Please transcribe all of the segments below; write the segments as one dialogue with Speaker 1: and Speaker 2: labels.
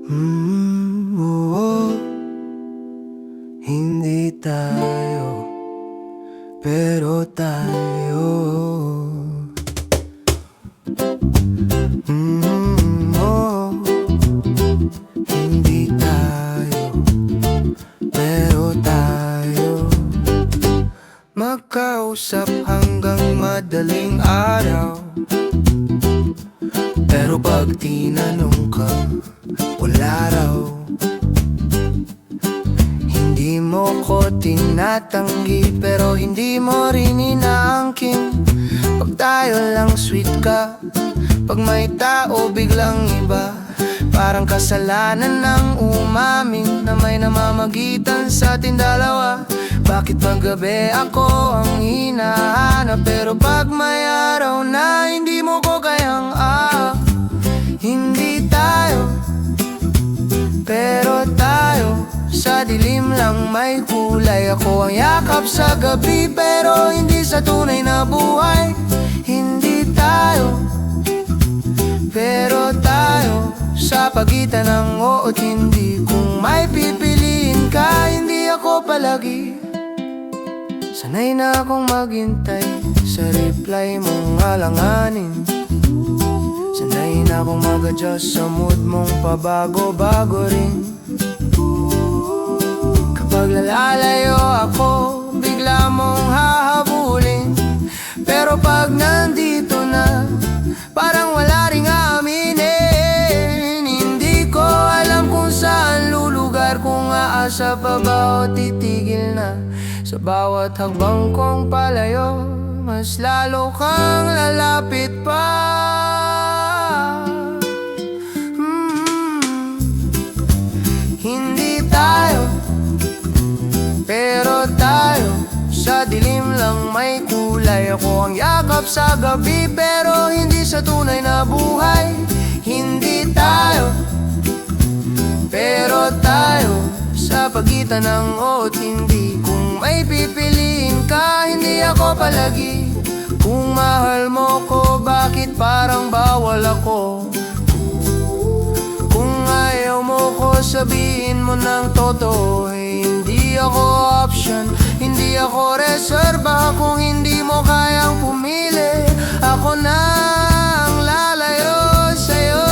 Speaker 1: Oo, hindi tayo, pero tayo. Oo, hindi tayo, pero tayo. Magkausap hanggang madaling araw, pero pag tinanong ka, wala raw. Hindi mo ko tinatanggi, pero hindi mo rin inaangkin. Pag tayo lang sweet ka, pag may tao biglang iba. Parang kasalanan ng umamin na may namamagitan sa ating dalawa. Bakit paggabi ako ang hinahanap, pero pag may araw na hindi mo ko kayang hindi tayo, pero tayo. Sa dilim lang may kulay. Ako ang yakap sa gabi, pero hindi sa tunay na buhay. Hindi tayo, pero tayo. Sa pagitan ng oo at hindi. Kung may pipiliin ka, hindi ako palagi. Sanay na akong maghintay sa reply mong alanganin. Sanay na akong mag-adjust sa mood mong pabago-bago rin. Kapag lalalayo ako, bigla mong hahabulin. Pero pag nandito na, parang wala ring aaminin. Hindi ko alam kung saan lulugar, kung aasa pa ba o titigil na. Sa bawat hakbang kong palayo, mas lalo kang lalapit pa. Hindi tayo, pero tayo. Sa dilim lang may kulay. Ako ang yakap sa gabi, pero hindi sa tunay na buhay. Hindi tayo, pero tayo. Sa pagitan ng oo at hindi. Kung may pipiliin ka, hindi ako palagi. Kung mahal mo ko, bakit parang bawal ako? Kung ayaw mo ko, sabihin mo ng totoo. Hindi ako option, hindi ako reserba. Kung hindi mo kayang pumili, ako na ang lalayo sa'yo.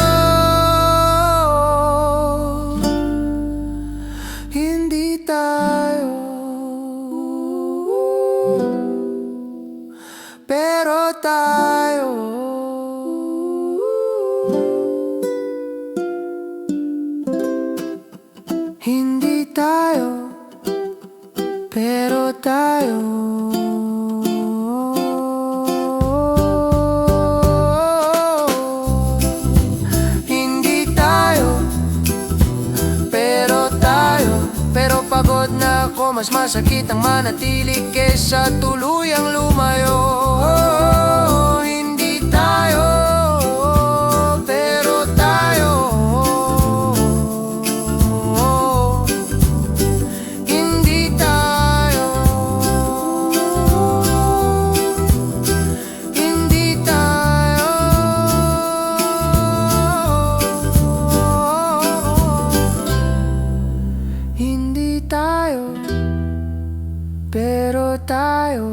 Speaker 1: Hindi tayo, pero tayo. Hindi tayo, pero tayo. Hindi tayo, pero tayo. Pero pagod na ako, mas masakit ang manatili kesa tuluyang lumayo. Hindi tayo, pero tayo. Hindi tayo, hindi tayo. Hindi tayo, pero tayo.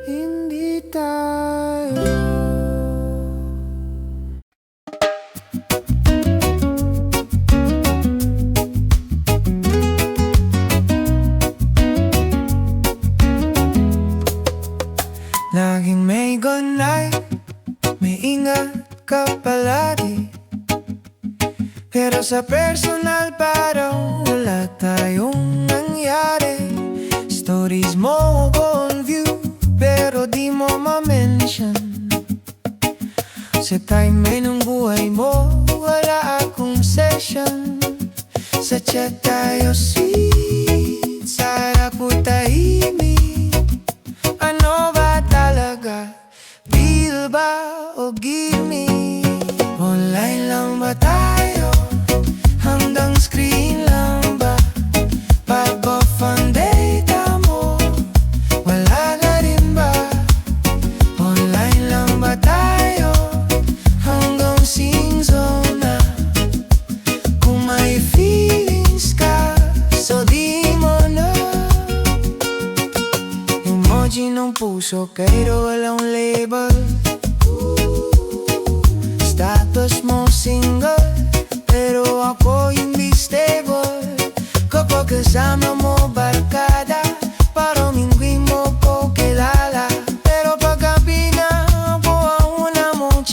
Speaker 1: Hindi tayo. Laging may good night, may ingat ka palagi. Pero sa personal parang wala tayong nangyari. Stories mo ko on view, pero di mo ma-mention. Sa timeline ng buhay mo, wala akong session. Sa chat tayo sweet, sa harap mo tahimik. Ano ba talaga? Real ba o gimmick? Online lang ba tayo? Hanggang screen lang ba? Pag-off ang data mo, wala na rin ba? Online lang ba tayo?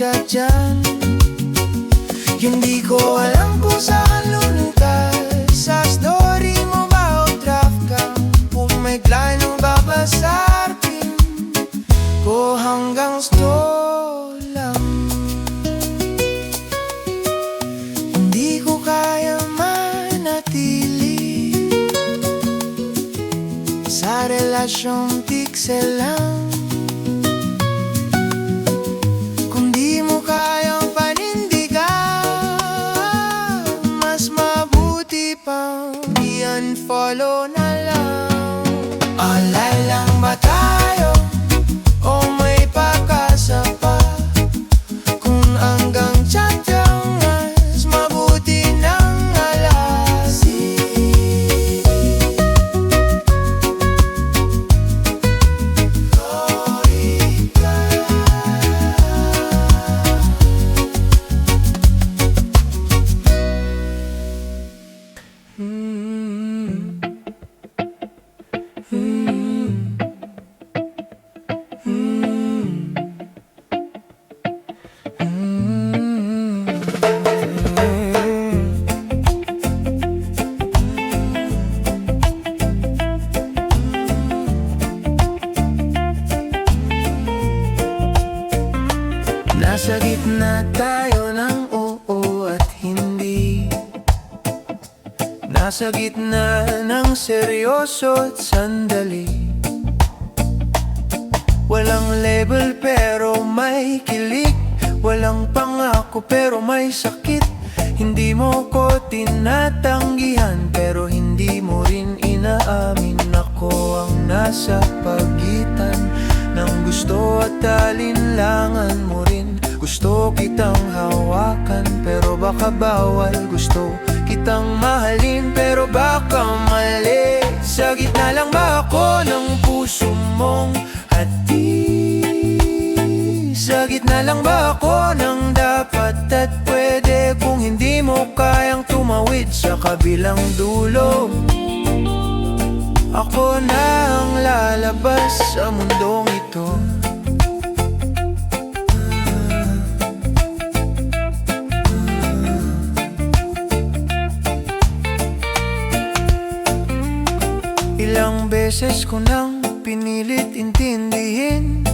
Speaker 1: chat dyan. Hindi ko alam kung saan lulutas. Sa story mo ba o draft ka? Kung may plano ba sa akin ko hanggang stall lang. Hindi ko kaya manatili sa relasyong pixel lang. Kung di mo kayang panindigan, mas mabuti pang i-unfollow na lang. Alay lang ba tayo o may pag-asa pa? Kung hanggang chat lang, mas mabuti nang alasin. Nasa gitna tayo ng oo at hindi. Nasa gitna ng seryoso at sandali. Walang label pero may kilig. Walang pangako pero may sakit. Hindi mo ko tinatanggihan pero hindi mo rin inaamin. Ako ang nasa pagitan ng gusto at alinlangan mo rin. Gusto kitang hawakan pero baka bawal. Gusto kitang mahalin pero baka mali. Sa gitna lang ba ako ng puso mong hati? Sa gitna lang ba ako ng dapat at pwede? Kung hindi mo kayang tumawid sa kabilang dulo, ako na ang lalabas sa mundong ito. Ilang beses ko nang pinilit intindihin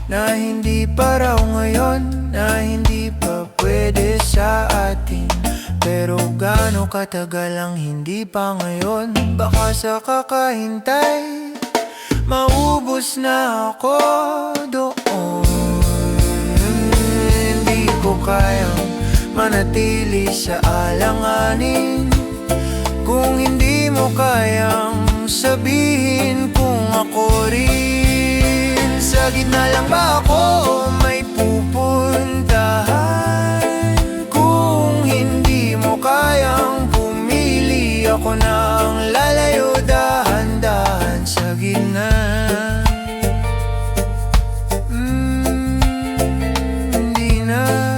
Speaker 1: na hindi pa raw ngayon, na hindi pa pwede sa atin. Pero gaano katagal ang hindi pa ngayon? Baka sa kakahintay maubos na ako doon. Hindi ko kayang manatili sa alanganin kung hindi mo kayang sabihin kung ako rin. Sa gitna lang ba ako may pupuntahan? Kung hindi mo kayang pumili, ako na ang lalayo dahan-dahan sa gitna. Hindi na.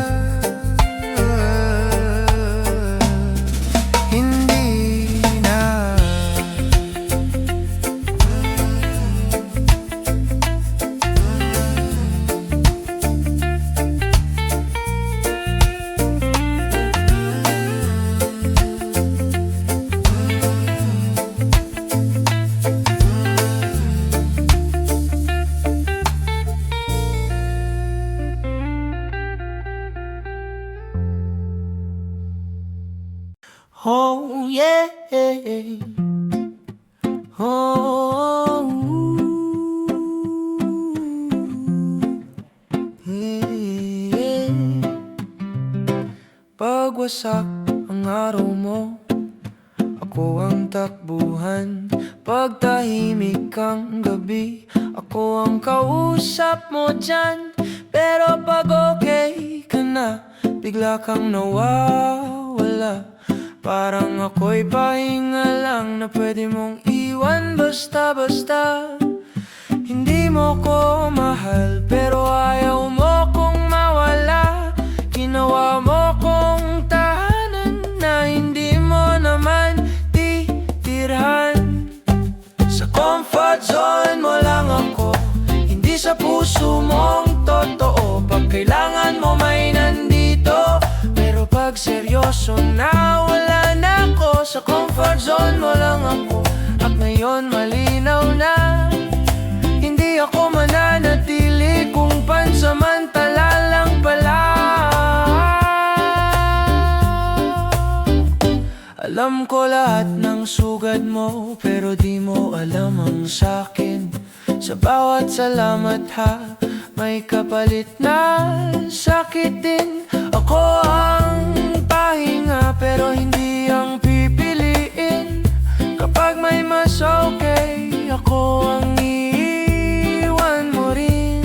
Speaker 1: Oh yeah, oh yeah. Pagwasak ang araw mo, ako ang takbuhan. Pagtahimik ang gabi, ako ang kausap mo dyan. Pero pag okay ka na, bigla kang nawawala. Parang ako'y pahinga lang na pwede mong iwan basta-basta. Hindi mo ko mahal pero ayaw mo kong mawala. Ginawa mo kong tahanan na hindi mo naman titirhan. Sa comfort zone mo lang ako, hindi sa puso puso mong totoo. Pag kailangan mo may nandito. Pero pag seryoso na, wala na ako. Sa comfort zone mo lang ako. At ngayon malinaw na, hindi ako mananatili kung pansamantala lang pala. Alam ko lahat ng sugad mo, pero di mo alam ang sakin. Sa bawat salamat ha, may kapalit na sakit din. Ako ang pahinga, pero hindi ang pipiliin. Kapag may mas okay, ako ang iiwan mo rin.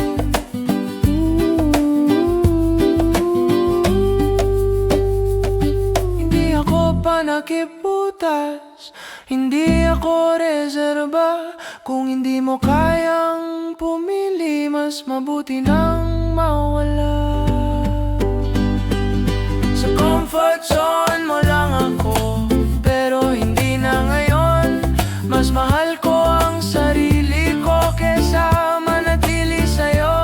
Speaker 1: Hindi ako panakibutas, hindi ako reserba. Kung hindi mo kayang pumili, mas mabuti nang mawala. Sa comfort zone mo lang ako, pero hindi na ngayon. Mas mahal ko ang sarili ko kesa manatili sa'yo.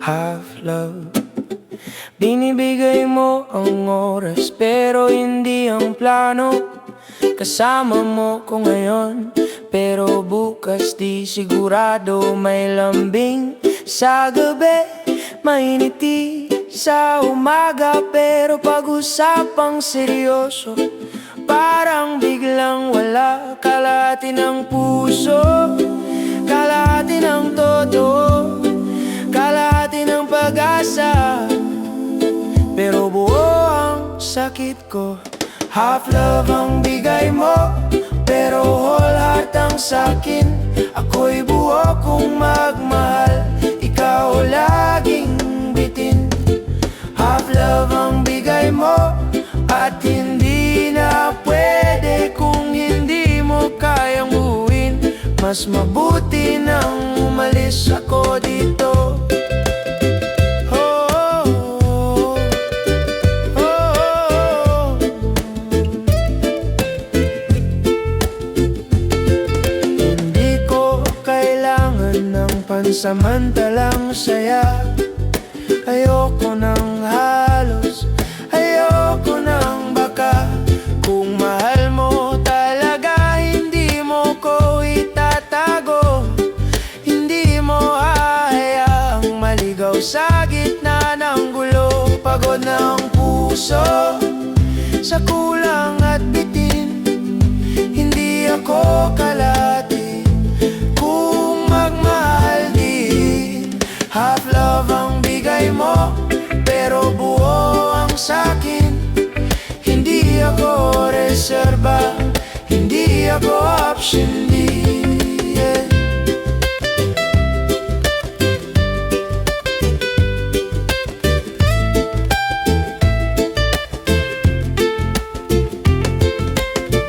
Speaker 1: Half-love, binibigay mo ang oras pero hindi ang plano. Kasama mo ko ngayon, pero bukas di sigurado. May lambing sa gabi, mainiti sa umaga. Pero pag-usapang seryoso, parang biglang wala. Kalahati ng puso, kalahati ng todo, kalahati ng pag-asa, pero buo ang sakit ko. Half love ang bigay mo, pero whole heart ang sakin. Ako'y buo kung magmahal, ikaw laging bitin. Half love ang bigay mo, at hindi na pwede kung hindi mo kayang buuin. Mas mabuti nang umalis ako dito. Pansamantalang saya, ayoko ng halos, ayoko ng baka. Kung mahal mo talaga, hindi mo ko itatago. Hindi mo hahayaang maligaw sa gitna ng gulo. Pagod ng puso sa kulang at bitin, hindi ako kalati. Kung magmahal din, half love ang bigay mo, pero buo ang sakin. Hindi ako reserba, hindi ako option D, yeah.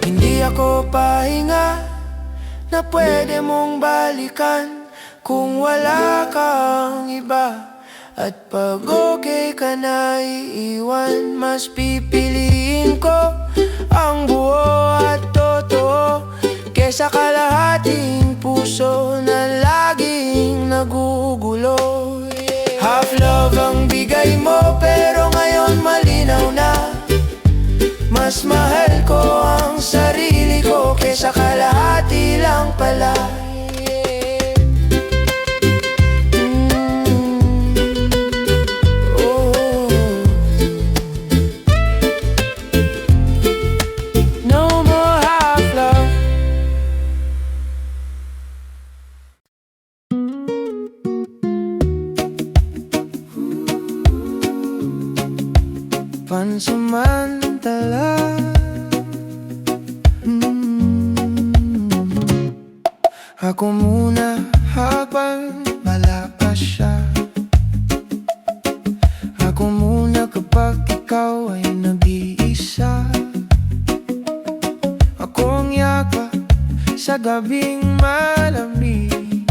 Speaker 1: Hindi ako pahinga na pwede mong balikan kung wala kang iba. At pag okay ka na iiwan, mas pipiliin ko ang buo at totoo kesa kalahating puso na laging nagugulo, yeah. Half love ang bigay mo, pero ngayon malinaw na, mas mahal ko ang sarili ko kesa kalahati lang pala. Pansamantala, ako muna habang malakas siya. ako muna kapag ikaw ay nag-iisa. Ako ang yaka sa gabing malamig,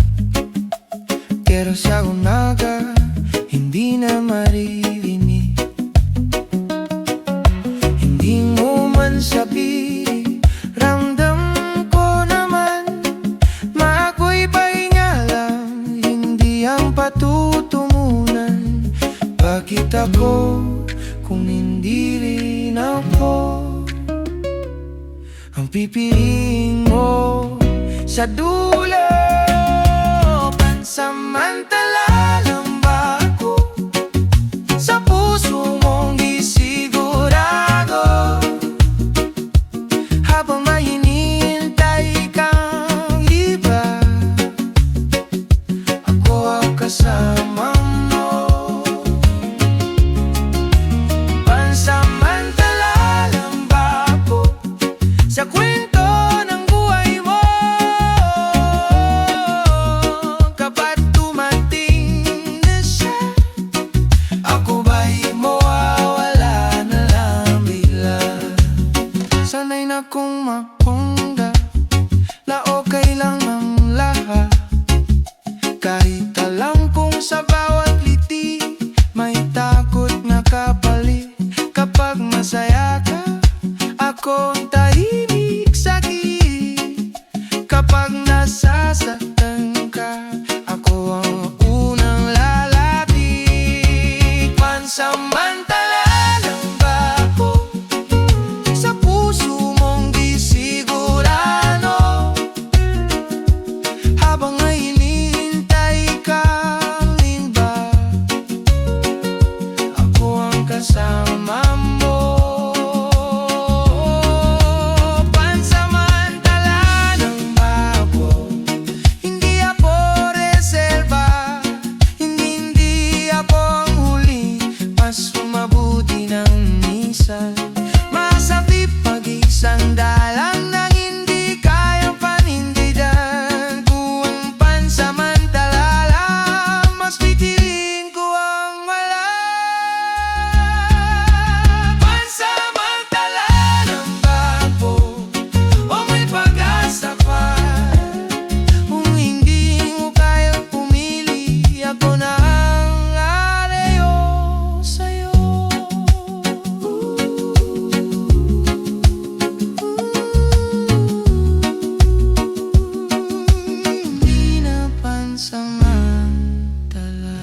Speaker 1: pero sa umaga hindi na maririnig. Hindi mo man sabi, ramdam ko naman, maako'y pahinga lang, hindi ang patutungunan. Bakit ako kung hindi rin ako ang pipiliin mo sa dulo? Pansamantala lang ba ako sa puso mong di sigurado? Habang may hinihintay kang iba, ako ang kasama mo. Pansamantala lang ba ako sa kwento ng buhay mo? Kapag dumating na siya, ako ba'y mawawala na lang bigla? Sanay na kong makongga na okay lang ang lahat, kahit alam kong sa bawat liti may takot na kapalit. Kapag masaya ka, ako ang tahimik sakit. Kapag nasasaktan ka, ako ang unang lalapit. Pansamantala lang ba ako sa puso mong di sigurado? Habang ay hinihintay kang iba, ako ang kasama mo. Pansamantala lang ba ako? Hindi ako reserba, hindi ako ang huli. Mas mabuti ng minsan masabip pag-isang dalang nang hindi kayang panindigan. Kung ang pansamantala lang, mas pipiliin ko ang wala. Pansamantala lang ba ako o may pag-asa pa? Kung hindi mo kayang pumili, ako na ang lalayo sa'yo. Hindi na pansamantala.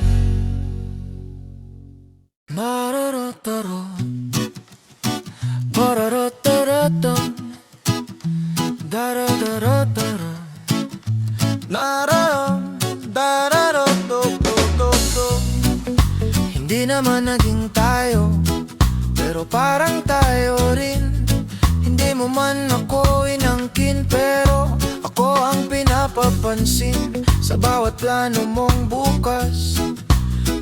Speaker 1: Marorotoro, bororotoroto, darodorotoro, naroon, dararototototo. Hindi naman naging tayo, pero parang tayo rin. Hindi mo man ako inangkin, pero ako ang pinapapansin. Sa bawat plano mong bukas,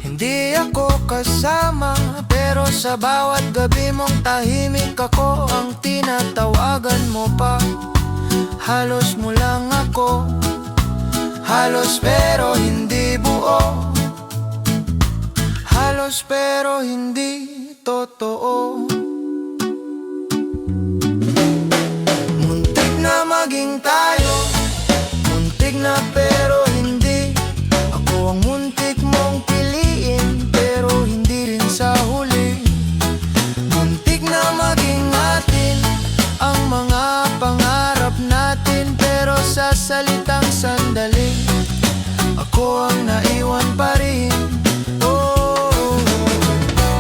Speaker 1: hindi ako kasama, pero sa bawat gabi mong tahimik, ako ang tinatawagan mo pa. Halos mo lang ako, halos pero hindi buo, halos pero hindi totoo. Muntik na maging tayo, muntik na pero hindi. Ako ang muntik mong piliin, pero hindi rin sa huli. Muntik na maging atin ang mga pangarap natin, pero sa salitang sandali, ako ang naiwan pa rin. Oh,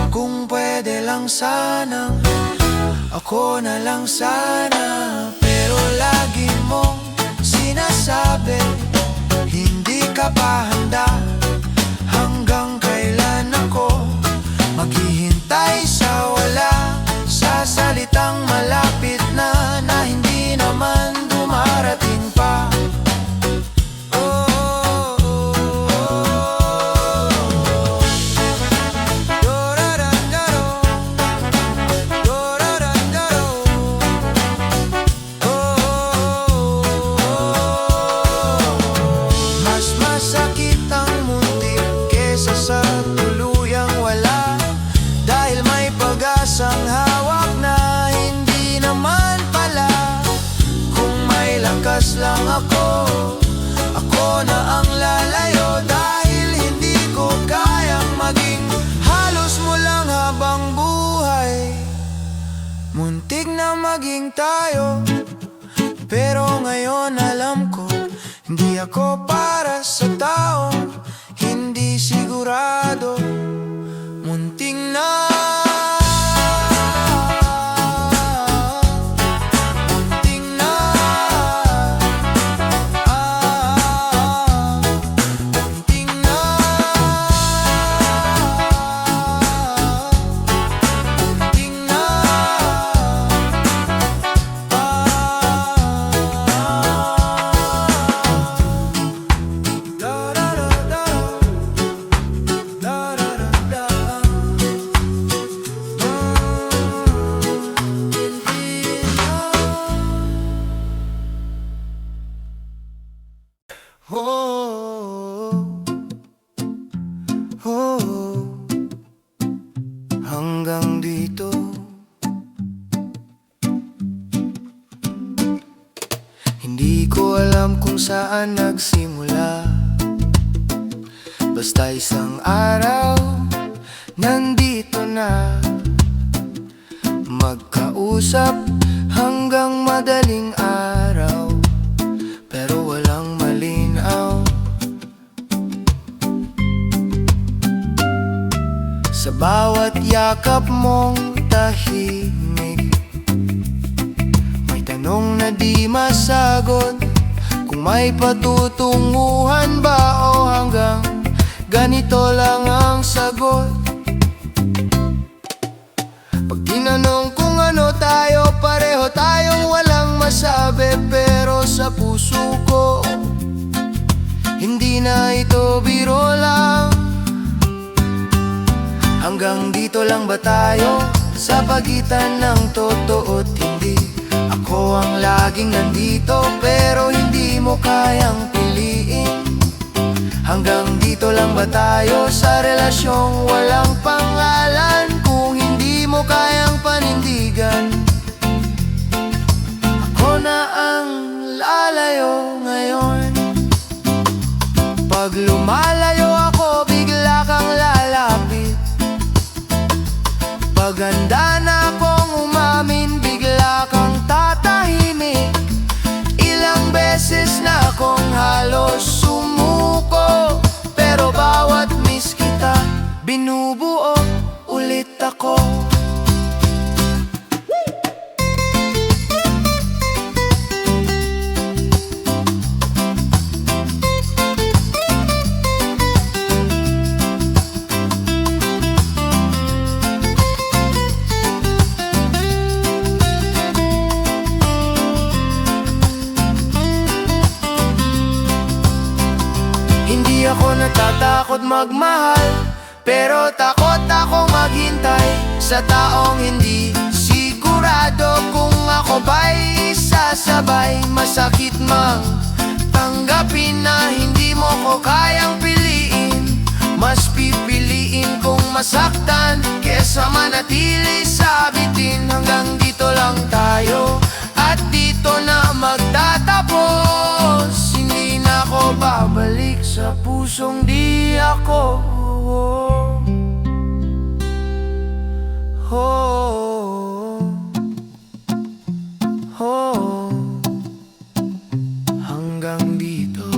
Speaker 1: kung pwede lang sana, ako na lang sana. Pero lagi mong sinasabi, hindi ka pa handa. Hanggang kailan ako maghihintay sa wala, sa salitang malapit na hindi naman dumarating pa. Mas masakit ang Muntik na maging tayo, pero ngayon alam ko hindi ako para sa taong hindi sigurado. Muntik na, muntik na, muntik na, muntik na, hanggang dito. Hindi ko alam kung saan nagsimula, basta isang araw nandito na. Magkausap hanggang madaling araw, pero walang malinaw. Sa bawat yakap mong tahimik, may tanong na di masagot, kung may patutunguhan ba o hanggang ganito lang ang sagot. Pag tinanong kung ano tayo, pareho tayong walang masabi, pero sa puso ko hindi na ito biro lang. Hanggang dito lang ba tayo sa pagitan ng totoo at hindi? Ako ang laging nandito pero hindi mo kayang piliin. Hanggang dito lang ba tayo sa relasyong walang pangalan? Kung hindi mo kayang panindigan, ako na ang lalayo ngayon. Pag lumalayo ako, bigla kang lalapit. Paganda na akong umamin, bigla kang tatahimik. Ilang beses na akong halos sumuko, pero bawat miss kita, binubuo ulit ako. Hindi ako natatakot magmahal, pero takot akong maghintay sa taong hindi sigurado kung ako ba'y sasabay. Masakit mang tanggapin na hindi mo ko kayang piliin. Mas pipiliin kong masaktan kesa manatili sa bitin. Hanggang dito lang tayo at dito na magtatapos. Hindi na ako babalik sa pusong di ako. Hanggang dito.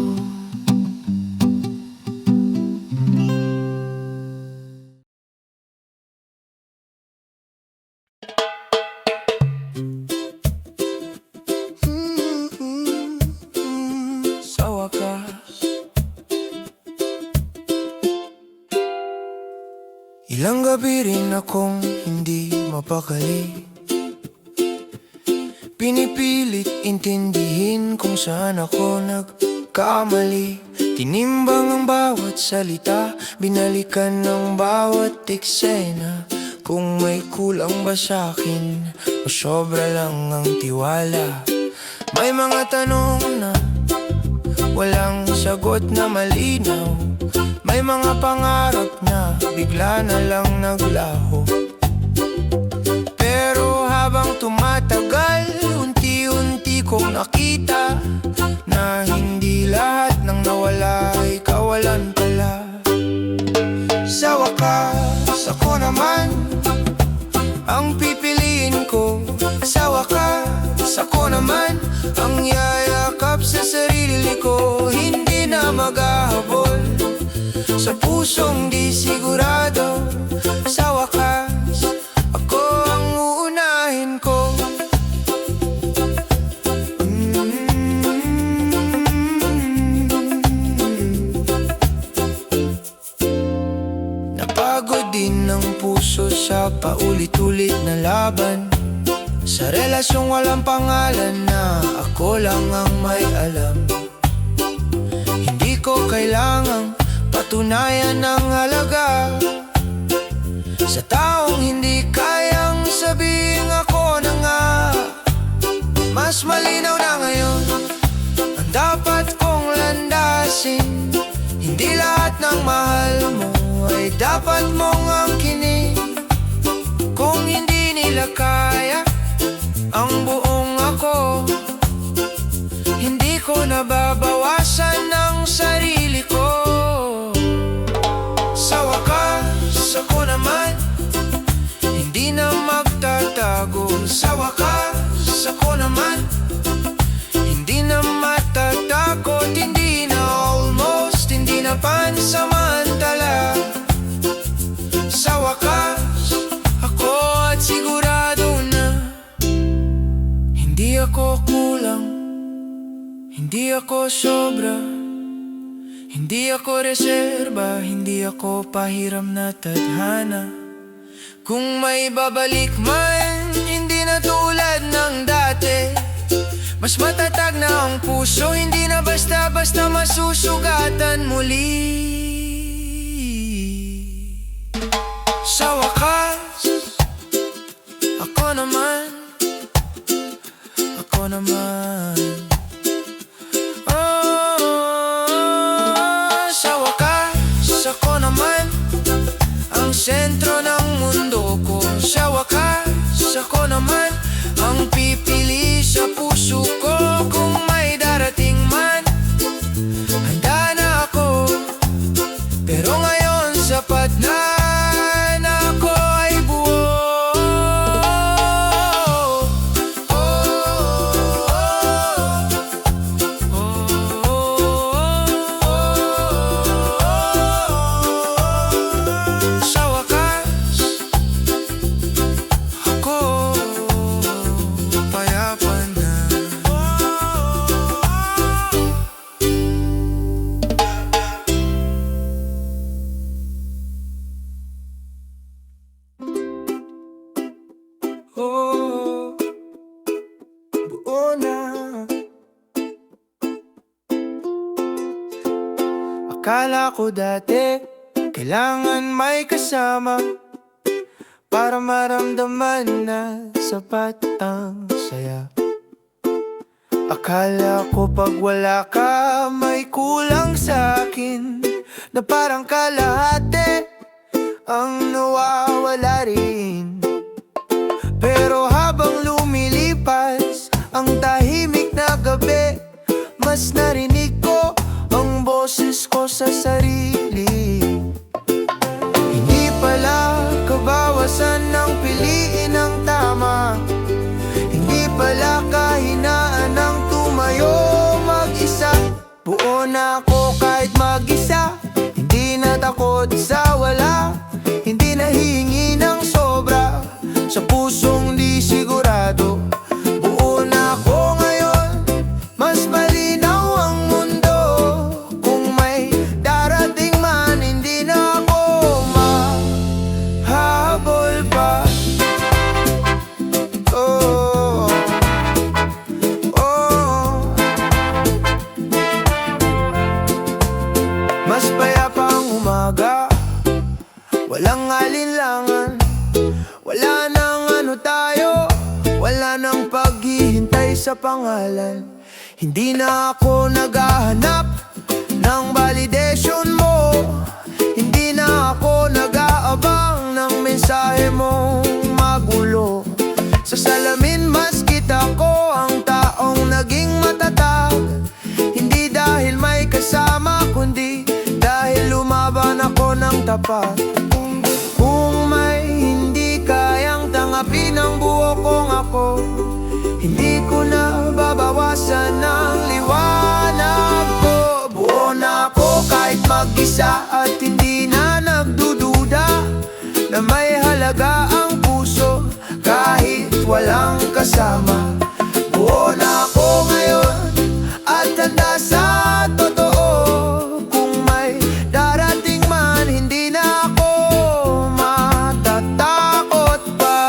Speaker 1: Sa wakas, ilang gabi rin akong hindi mapakali. Pinipilit intindihin kung saan ako nagkamali. Tinimbang ang bawat salita, binalikan ng bawat eksena. Kung may kulang ba sa'kin o sobra lang ang tiwala. May mga tanong na walang sagot na malinaw. May mga pangarap na bigla na lang naglaho. Pero habang tumatagal, unti-unti kong nakita na hindi lahat ng nawala ay kawalan pala. Sa wakas, ako naman ang pipiliin ko. naman ang yayakap sa sarili ko, hindi na maghahabol sa pusong di sigurado. Sa wakas, ako ang uunahin ko. Napagod din ang puso sa paulit-ulit na laban, sa relasyong walang pangalan na ako lang ang may alam. Hindi ko kailangang patunayan ang halaga sa taong hindi kayang sabihin ako na nga. Mas malinaw na ngayon ang dapat kong landasin. Hindi lahat ng mahal mo ay dapat mong angkinin. Kung hindi nila kaya ang buong ako, hindi ko nababawasan ang sarili ko. Sa wakas, ako naman hindi na magtatago. Sa wakas, ako naman hindi na matatakot. Hindi na almost, hindi na pansamantala. Sa wakas, ako at sigurado na hindi ako kulang, hindi ako sobra, hindi ako reserba, hindi ako pahiram na tadhana. Kung may babalik man, hindi na tulad ng dati. Mas matatag na ang puso, hindi na basta-basta masusugatan muli. Sa wakas, ako naman, ako naman. Sa wakas, ako naman ang sentro ng mundo ko. Sa wakas, ako naman ang pipili sa puso ko. Kung may darating man, handa na ako. Pero ngayon sapat na ako ay buo. Sa wakas, ako payapa na. Buo na. Akala ko dati kailangan may kasama para maramdaman na sapat ang saya. Akala ko pag wala ka may kulang sa akin, na parang kalahati ang nawawala rin. Pero habang lumilipas ang tahimik na gabi, mas narinig ko ang boses ko sa sarili. Hindi pala kabawasan ng piliin ang tama, hindi pala kahinaan ng tumayo mag-isa. Buo na ako kahit mag-isa, hindi na takot sa wala, hindi na hihingi ng sobra sa pusong di sigurado. Buo na ako ngayon, mas malinaw ang mundo. Kung may darating man, hindi na ako mahabol pa. Oh, oh. Mas payapa ang umaga, walang alinlangan, wala nang ano tayo, wala nang paghihintay sa pangalan. Hindi na ako naghahanap ng validation mo, hindi na ako nag-aabang ng mensahe mong magulo. Sa salamin mas kita ko ang taong naging matatag, hindi dahil may kasama, kundi dahil lumaban ako ng tapat. Kung may hindi kayang tangapin ang buo kong ako, hindi ko na asan ang liwanag ko? Buo na ako kahit mag-isa at hindi na nagdududa na may halaga ang puso kahit walang kasama. Buo na ako ngayon at handa sa totoo. Kung may darating man, hindi na ako matatakot pa.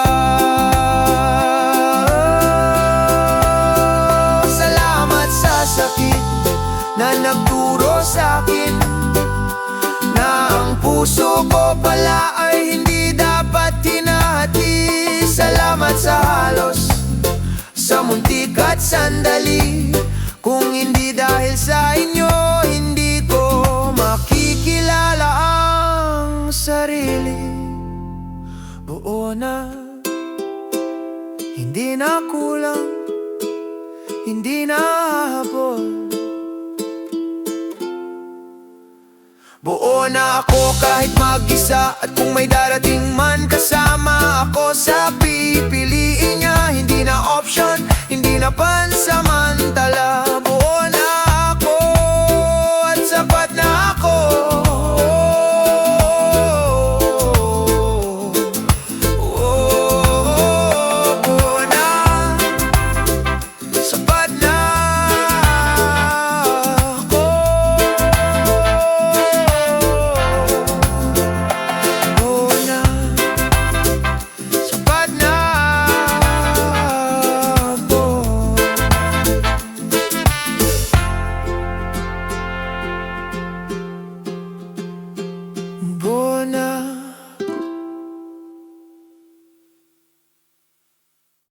Speaker 1: Salamat sa sakit na nagturo sa'kin na ang puso ko pala ay hindi dapat hinahati. Salamat sa halos, sa muntik at sandali. Kung hindi dahil sa inyo, hindi ko makikilala ang sarili. Buo na, hindi na kulang, hindi na habol. Buo na ako kahit mag-isa at kung may darating man kasama.